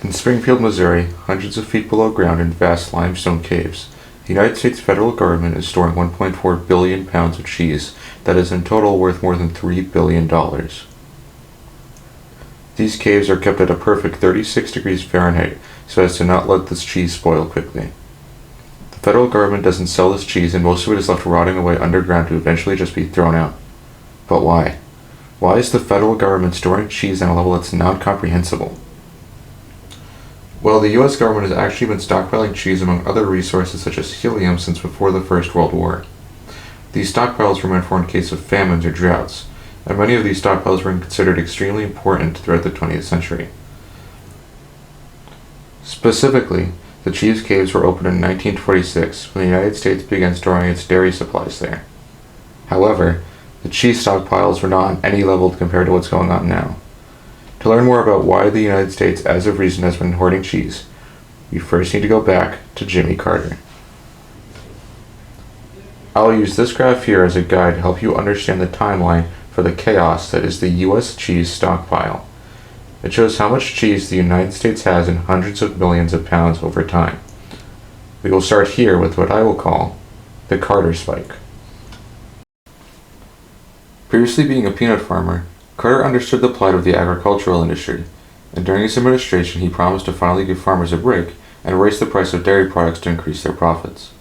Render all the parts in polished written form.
In Springfield, Missouri, hundreds of feet below ground in vast limestone caves, the United States federal government is storing 1.4 billion pounds of cheese that is in total worth more than $3 billion. These caves are kept at a perfect 36 degrees Fahrenheit so as to not let this cheese spoil quickly. The federal government doesn't sell this cheese and most of it is left rotting away underground to eventually just be thrown out. But why? Why is the federal government storing cheese on a level that's non-comprehensible? Well, the US government has actually been stockpiling cheese among other resources such as helium since before the First World War. These stockpiles were meant for in case of famines or droughts, and many of these stockpiles were considered extremely important throughout the 20th century. Specifically, the cheese caves were opened in 1946 when the United States began storing its dairy supplies there. However, the cheese stockpiles were not on any level compared to what's going on now. To learn more about why the United States as of recent has been hoarding cheese, we first need to go back to Jimmy Carter. I'll use this graph here as a guide to help you understand the timeline for the chaos that is the US cheese stockpile. It shows how much cheese the United States has in hundreds of millions of pounds over time. We will start here with what I will call the Carter spike. Previously being a peanut farmer, Carter understood the plight of the agricultural industry, and during his administration he promised to finally give farmers a break and raise the price of dairy products to increase their profits.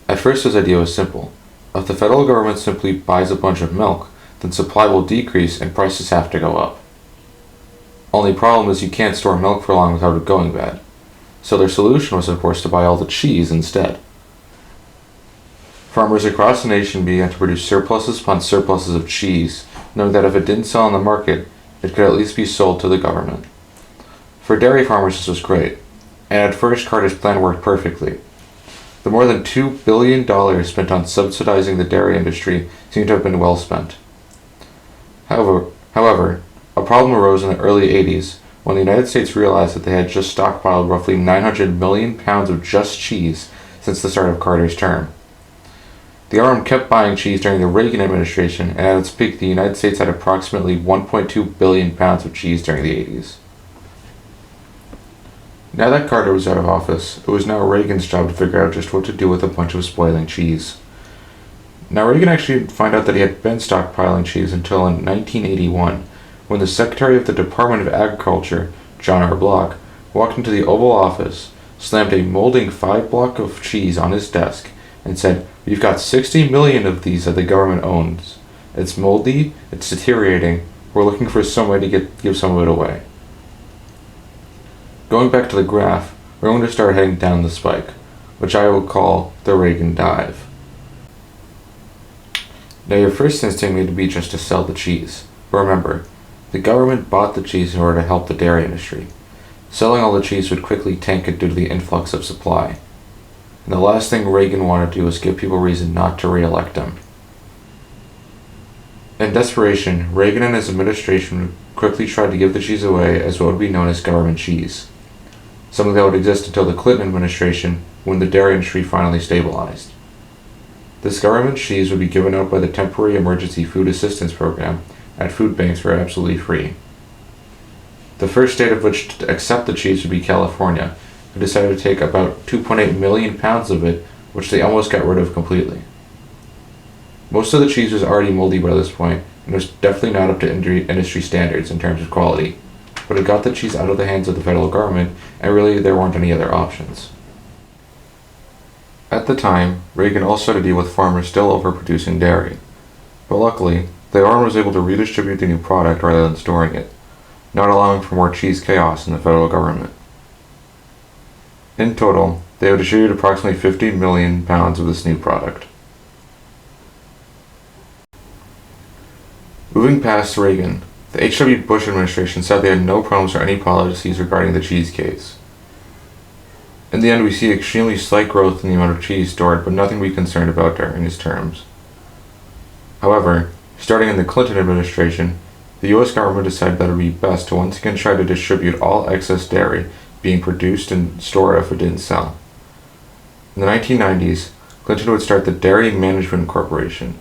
At first his idea was simple. If the federal government simply buys a bunch of milk, then supply will decrease and prices have to go up. Only problem is you can't store milk for long without it going bad. So their solution was of course to buy all the cheese instead. Farmers across the nation began to produce surpluses upon surpluses of cheese, knowing that if it didn't sell on the market, it could at least be sold to the government. For dairy farmers this was great, and at first Carter's plan worked perfectly. The more than $2 billion spent on subsidizing the dairy industry seemed to have been well spent. However, a problem arose in the early 80s when the United States realized that they had just stockpiled roughly 900 million pounds of just cheese since the start of Carter's term. The government kept buying cheese during the Reagan administration, and at its peak the United States had approximately 1.2 billion pounds of cheese during the 80s. Now that Carter was out of office, it was now Reagan's job to figure out just what to do with a bunch of spoiling cheese. Now Reagan actually didn't find out that he had been stockpiling cheese until in 1981, when the Secretary of the Department of Agriculture, John R. Block, walked into the Oval Office, slammed a molding 5-block of cheese on his desk, and said, "We've got 60 million of these that the government owns. It's moldy, it's deteriorating, we're looking for some way to give some of it away." Going back to the graph, we're going to start heading down the spike, which I will call the Reagan dive. Now your first instinct may be just to sell the cheese, but remember, the government bought the cheese in order to help the dairy industry. Selling all the cheese would quickly tank it due to the influx of supply. And the last thing Reagan wanted to do was give people reason not to re-elect him. In desperation, Reagan and his administration quickly tried to give the cheese away as what would be known as government cheese, something that would exist until the Clinton administration when the dairy industry finally stabilized. This government cheese would be given out by the Temporary Emergency Food Assistance Program at food banks for absolutely free. The first state of which to accept the cheese would be California, who decided to take about 2.8 million pounds of it, which they almost got rid of completely. Most of the cheese was already moldy by this point, and was definitely not up to industry standards in terms of quality, but it got the cheese out of the hands of the federal government, and really there weren't any other options. At the time, Reagan also had to deal with farmers still overproducing dairy, but luckily, the government was able to redistribute the new product rather than storing it, not allowing for more cheese chaos in the federal government. In total, they would distribute approximately 50 million pounds of this new product. Moving past Reagan, the H.W. Bush administration said they had no problems or any policies regarding the cheese case. In the end, we see extremely slight growth in the amount of cheese stored, but nothing to be concerned about during his terms. However, starting in the Clinton administration, the U.S. government decided that it would be best to once again try to distribute all excess dairy being produced and stored if it didn't sell. In the 1990s, Clinton would start the Dairy Management Corporation,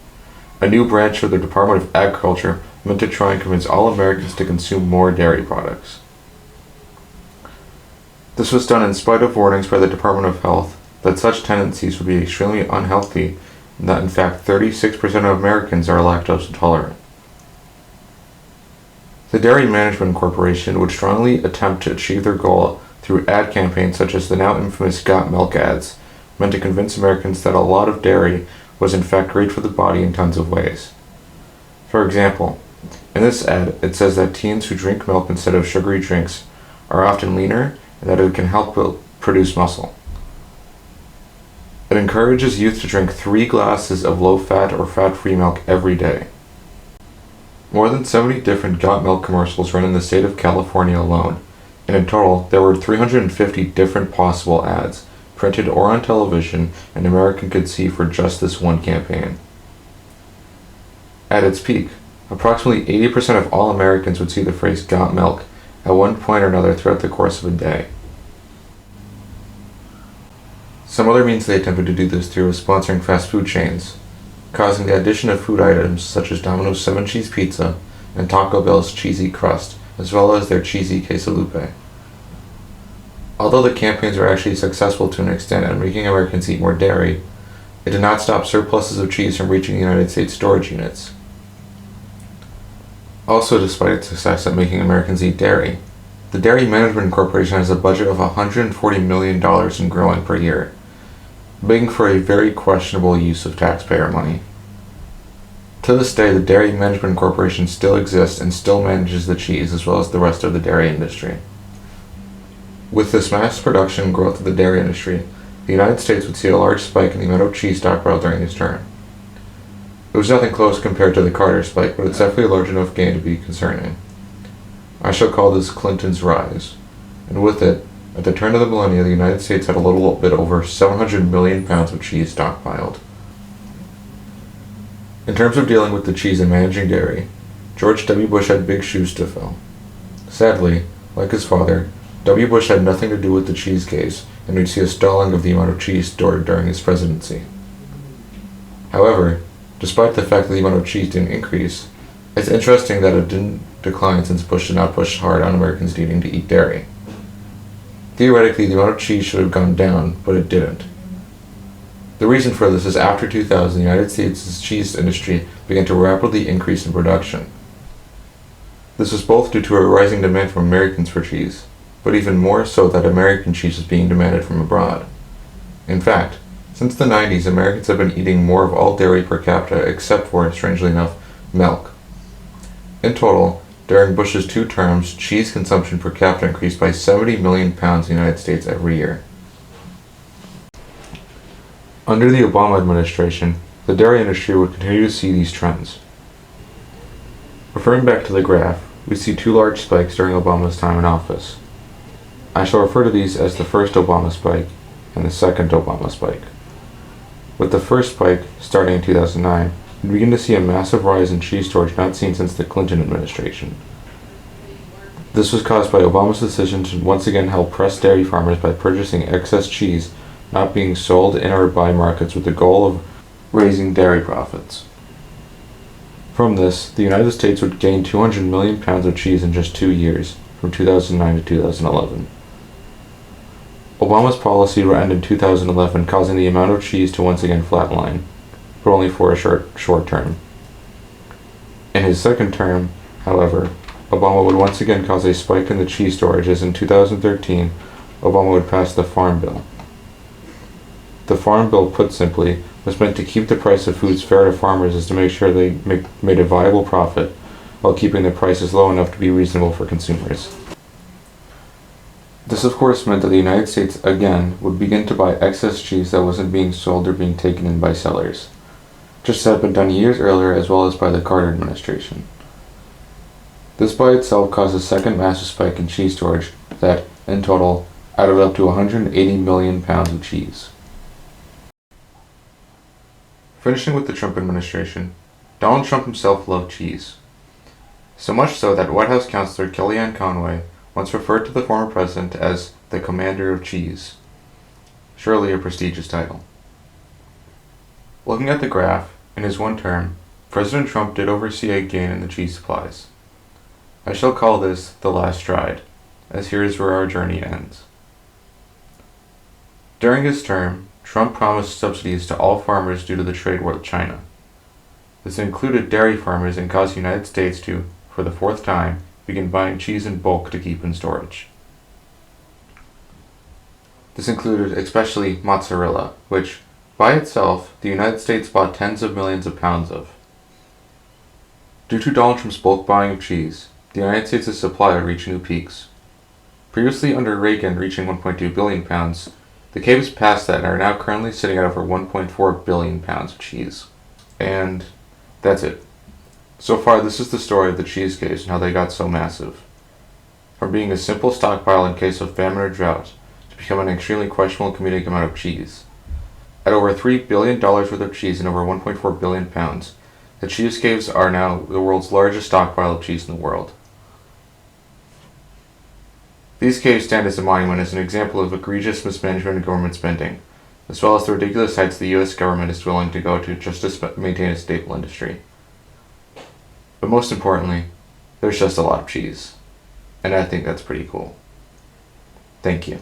a new branch of the Department of Agriculture meant to try and convince all Americans to consume more dairy products. This was done in spite of warnings by the Department of Health that such tendencies would be extremely unhealthy and that in fact 36% of Americans are lactose intolerant. The Dairy Management Corporation would strongly attempt to achieve their goal through ad campaigns such as the now infamous Got Milk ads, meant to convince Americans that a lot of dairy was in fact great for the body in tons of ways. For example, in this ad, it says that teens who drink milk instead of sugary drinks are often leaner and that it can help produce muscle. It encourages youth to drink 3 glasses of low-fat or fat-free milk every day. More than 70 different Got Milk commercials run in the state of California alone, and in total, there were 350 different possible ads, printed or on television, an American could see for just this one campaign. At its peak, approximately 80% of all Americans would see the phrase "Got Milk" at one point or another throughout the course of a day. Some other means they attempted to do this through was sponsoring fast food chains, causing the addition of food items such as Domino's 7-cheese pizza and Taco Bell's cheesy crust, as well as their cheesy quesalupe. Although the campaigns were actually successful to an extent at making Americans eat more dairy, it did not stop surpluses of cheese from reaching the United States storage units. Also, despite its success at making Americans eat dairy, the Dairy Management Corporation has a budget of $140 million and growing per year, making for a very questionable use of taxpayer money. To this day, the Dairy Management Corporation still exists and still manages the cheese as well as the rest of the dairy industry. With this mass production and growth of the dairy industry, the United States would see a large spike in the amount of cheese stockpile during his term. It was nothing close compared to the Carter spike, but it's definitely a large enough gain to be concerning. I shall call this Clinton's rise, and with it, at the turn of the millennium, the United States had a little bit over 700 million pounds of cheese stockpiled. In terms of dealing with the cheese and managing dairy, George W. Bush had big shoes to fill. Sadly, like his father, W. Bush had nothing to do with the cheese case, and we'd see a stalling of the amount of cheese stored during his presidency. However, despite the fact that the amount of cheese didn't increase, it's interesting that it didn't decline since Bush did not push hard on Americans needing to eat dairy. Theoretically, the amount of cheese should have gone down, but it didn't. The reason for this is after 2000, the United States' cheese industry began to rapidly increase in production. This was both due to a rising demand from Americans for cheese, but even more so that American cheese was being demanded from abroad. In fact, since the 90s, Americans have been eating more of all dairy per capita except for, strangely enough, milk. In total, during Bush's 2 terms, cheese consumption per capita increased by 70 million pounds in the United States every year. Under the Obama administration, the dairy industry would continue to see these trends. Referring back to the graph, we see 2 large spikes during Obama's time in office. I shall refer to these as the first Obama spike and the second Obama spike. With the first spike, starting in 2009, we begin to see a massive rise in cheese storage not seen since the Clinton administration. This was caused by Obama's decision to once again help press dairy farmers by purchasing excess cheese not being sold in or by markets with the goal of raising dairy profits. From this, the United States would gain 200 million pounds of cheese in just 2 years, from 2009 to 2011. Obama's policy would end in 2011, causing the amount of cheese to once again flatline, but only for a short term. In his second term, however, Obama would once again cause a spike in the cheese storage as in 2013, Obama would pass the Farm Bill. The Farm Bill, put simply, was meant to keep the price of foods fair to farmers as to make sure they made a viable profit while keeping the prices low enough to be reasonable for consumers. This of course meant that the United States again would begin to buy excess cheese that wasn't being sold or being taken in by sellers, just as had been done years earlier as well as by the Carter administration. This by itself caused a second massive spike in cheese storage that, in total, added up to 180 million pounds of cheese. Finishing with the Trump administration, Donald Trump himself loved cheese. So much so that White House counselor Kellyanne Conway once referred to the former president as the Commander of Cheese. Surely a prestigious title. Looking at the graph, in his one term, President Trump did oversee a gain in the cheese supplies. I shall call this the last stride, as here is where our journey ends. During his term, Trump promised subsidies to all farmers due to the trade war with China. This included dairy farmers and caused the United States to, for the fourth time, begin buying cheese in bulk to keep in storage. This included especially mozzarella, which, by itself, the United States bought tens of millions of pounds of. Due to Donald Trump's bulk buying of cheese, the United States' supply would reach new peaks. Previously under Reagan reaching 1.2 billion pounds, the cave has passed that and are now currently sitting at over 1.4 billion pounds of cheese. And that's it. So far, this is the story of the cheese caves and how they got so massive. From being a simple stockpile in case of famine or drought, to becoming an extremely questionable comedic amount of cheese. At over $3 billion worth of cheese and over 1.4 billion pounds, the cheese caves are now the world's largest stockpile of cheese in the world. These caves stand as a monument as an example of egregious mismanagement of government spending, as well as the ridiculous heights the US government is willing to go to just to maintain a stable industry. But most importantly, there's just a lot of cheese. And I think that's pretty cool. Thank you.